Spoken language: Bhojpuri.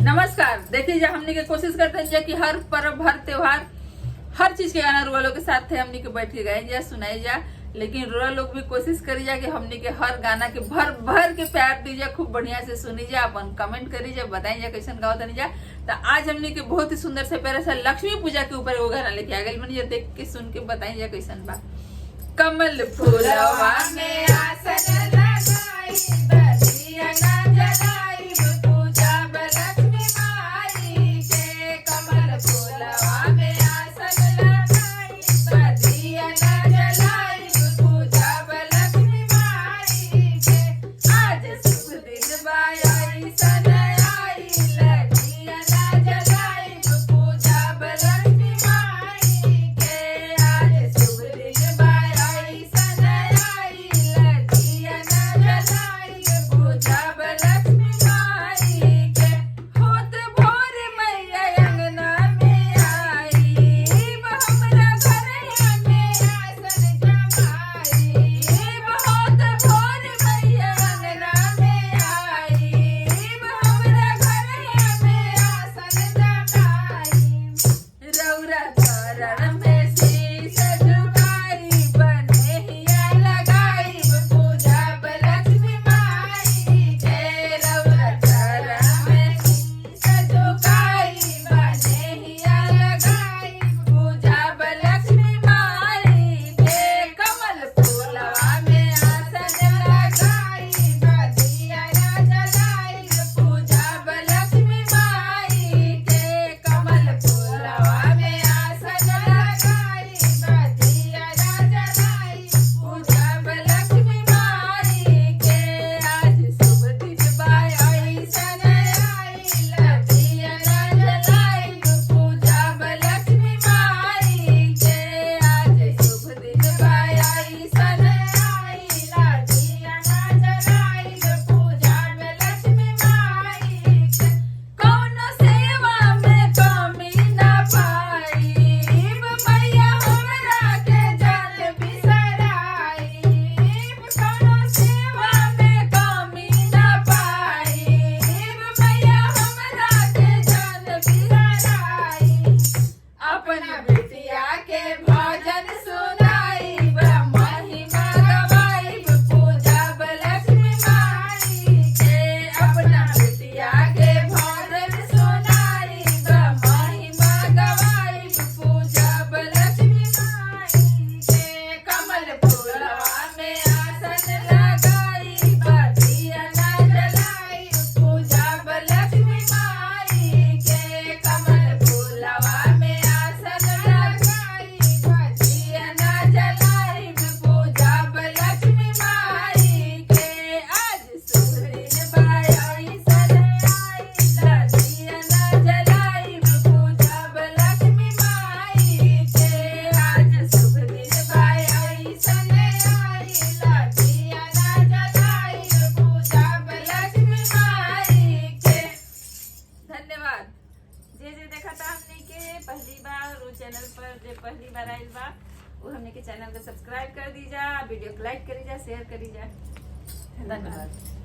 नमस्कार। देखिए जा हमने के कोशिश करते हैं कि हर पर्व हर त्योहार हर चीज के गाना रुआ लोग के साथ थे हमने के बैठ के गाए जा सुनाई जा, लेकिन रुआ लोग भी कोशिश करी जा कि हमने के हर गाना के भर भर के प्यार दीजिए, खूब बढ़िया से सुनी जा, अपन कमेंट करी जा, बताई जा कैसन गाओ तनी जा। तो आज हमने के बहुत ही सुंदर से प्यारा सा लक्ष्मी पूजा के ऊपर वो गाना लेके आ गए मन, ये देख के सुन के बताई जा कैसन बा। कमल फूलवा में आसन लगाई बदिया ना जलाई पूजा लक्ष्मी माई के। कमल फूलवा में आसन लगाई बदिया ना जलाई पूजा लक्ष्मी माई के। आज शुभ दिन बाई सनई लगिया ना जलाई पूजा लक्ष्मी माई के। आज शुभ दिन बाई सनई लगिया ना जलाई पूजा लक्ष्मी माई के। होत भोर मैया अंगना में आई हमरा घरया में आसन जमाई। बहुत भोर मैया अंगना में आई हमरा घरया में आसन जमाई। रौरा चरण में शीश झुकाई बनेहिया लगाई पूजा लक्ष्मी माई के। रौरा चरण में शीश झुकाई बनेहिया लगाई पूजा लक्ष्मी माई के। कमल फूलवा में आसन लगाई बदिया ना जलाई पूजा लक्ष्मी माई के। कमल फूलवा में आसन लगाई बदिया ना जलाई पूजा लक्ष्मी माई के। आज शुभ दिन बाई सनई लगिया ना जलाई पूजा लक्ष्मी माई के। आज शुभ दिन बाई सनई लगिया ना जलाई पूजा लक्ष्मी माई के। कौनो सेवा में कमी ना पाई मैया हमरा के जल बिसराई। कौनो सेवा में कमी ना पाई मैया हमरा के जल बिसराई। अपना बेटिया के भजन सुनाई महिमा गवाई पूजा लक्ष्मी माई के। अपना बेटिया के भजन सुनाई महिमा गवाई पूजा लक्ष्मी माई के। कमल फूलवा में आसन लगाई बदिया ना जलाई पूजा लक्ष्मी माई के। कमल फूलवा में आसन लगाई बदिया ना जलाई पूजा लक्ष्मी माई के। आज शुभ दिन बाई सनई लगिया ना जलाई पूजा लक्ष्मी माई के। आज शुभ दिन बाई सनई लगिया ना जलाई पूजा लक्ष्मी माई के। धन्यवाद। जे देखा था हमने के पहली बार वो चैनल पर जे पहली बार आइल बा वो हमने के चैनल को सब्सक्राइब कर दीजा, वीडियो को लाइक करी जा, शेयर करी जा। धन्यवाद।